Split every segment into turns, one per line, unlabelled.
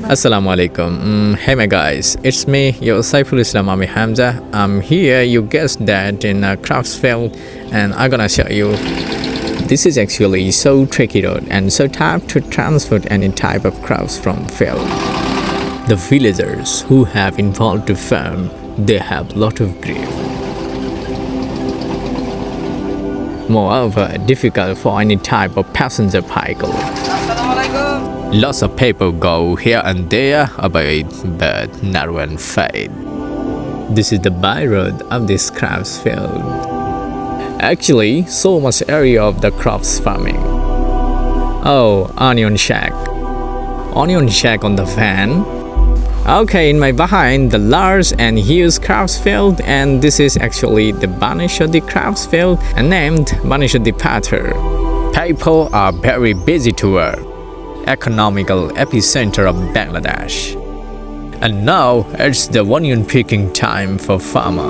Assalamu Alaykum. Hey my guys, it's me, your sorrowful Islam Hamza. I'm here, you guessed that, in a crafts field, and I'm gonna show you. This is actually so tricky road and so tough to transport any type of crafts from field. The villagers who have involved to farm, they have lot of grief. Moreover, difficult for any type of passenger vehicle.
Assalamu Alaykum.
Lots of people go here and there about but not one fade. This is the byroad of this crops field. Actually, so much area of the crops farming. Oh, onion shack. Onion shack on the van. Okay, in my behind, the large and huge crops field, and this is actually the Banishadi crops field and named Banishadi Pathar. People are very busy to work. Economical epicenter of Bangladesh. And now it's the onion picking time for farmer.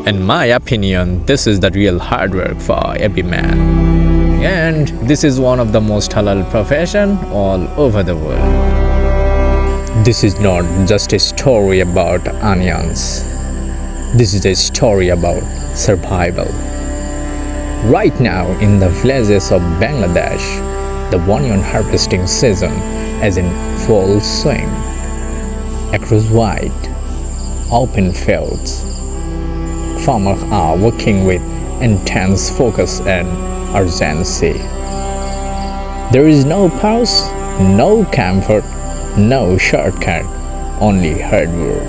In my opinion, this is the real hard work for every man. And this is one of the most halal profession all over the world. This is not just a story about onions. This is a story about survival. Right now in the villages of Bangladesh, the onion harvesting season is in full swing. Across wide, open fields, farmers are working with intense focus and urgency. There is no pause, no comfort, no shortcut, only hard work.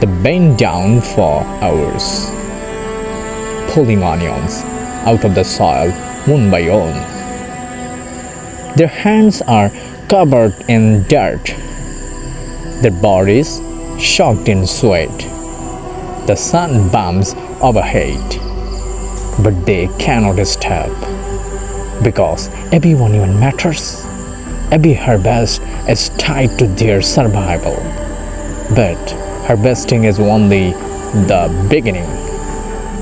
They bend down for hours, pulling onions out of the soil one by one. Their hands are covered in dirt, their bodies soaked in sweat. The sun bumps overhead, but they cannot stop because every onion matters. Every harvest is tied to their survival. But harvesting is only the beginning.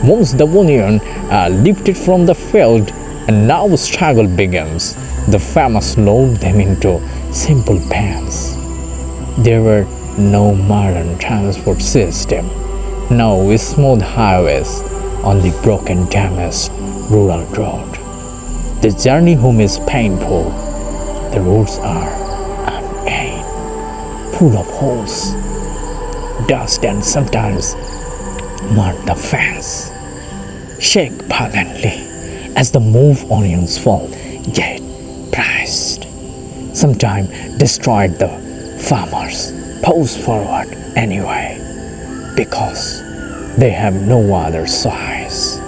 Once the onion are lifted from the field, and now the struggle begins. The farmers load them into simple pans. There were no modern transport system, no smooth highways, only broken, damaged rural road. The journey home is painful. The roads are uneven, full of holes, dust, and sometimes mud. The fence shake violently as the move onions fall, yet priced. Sometimes destroyed the farmers push forward anyway because they have no other choice.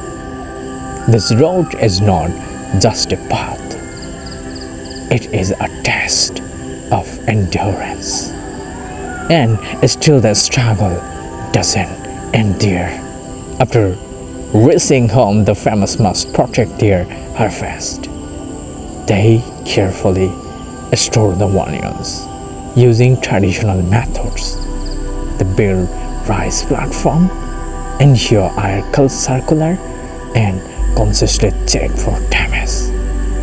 This road is not just a path. It is a test of endurance. And still the struggle doesn't end there. After reaching home, the farmers must protect their harvest. They carefully store the onions using traditional methods. They build rice platform, ensure air circular, and consistently check for damage.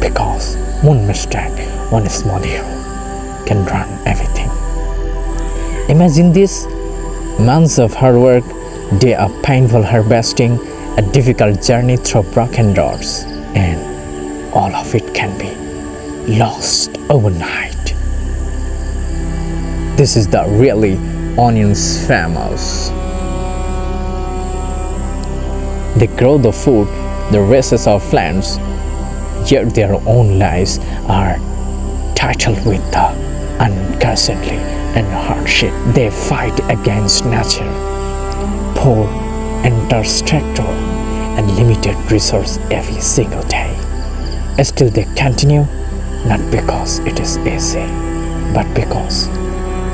Because one mistake, one small error can run everything. Imagine this: months of hard work, day of painful harvesting, a difficult journey through broken roads, and all of it can be lost overnight. This is the really onions famous. They grow the food, the races of plants, yet their own lives are titled with the uncertainty and hardship. They fight against nature, poor infrastructure, and limited resource every single day. Still they continue, not because it is easy, but because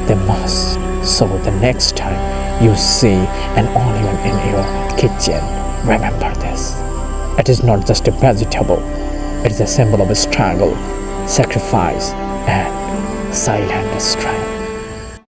they must. So the next time you see an onion in your kitchen, remember this. It is not just a vegetable. It is a symbol of struggle, sacrifice, and silent strength.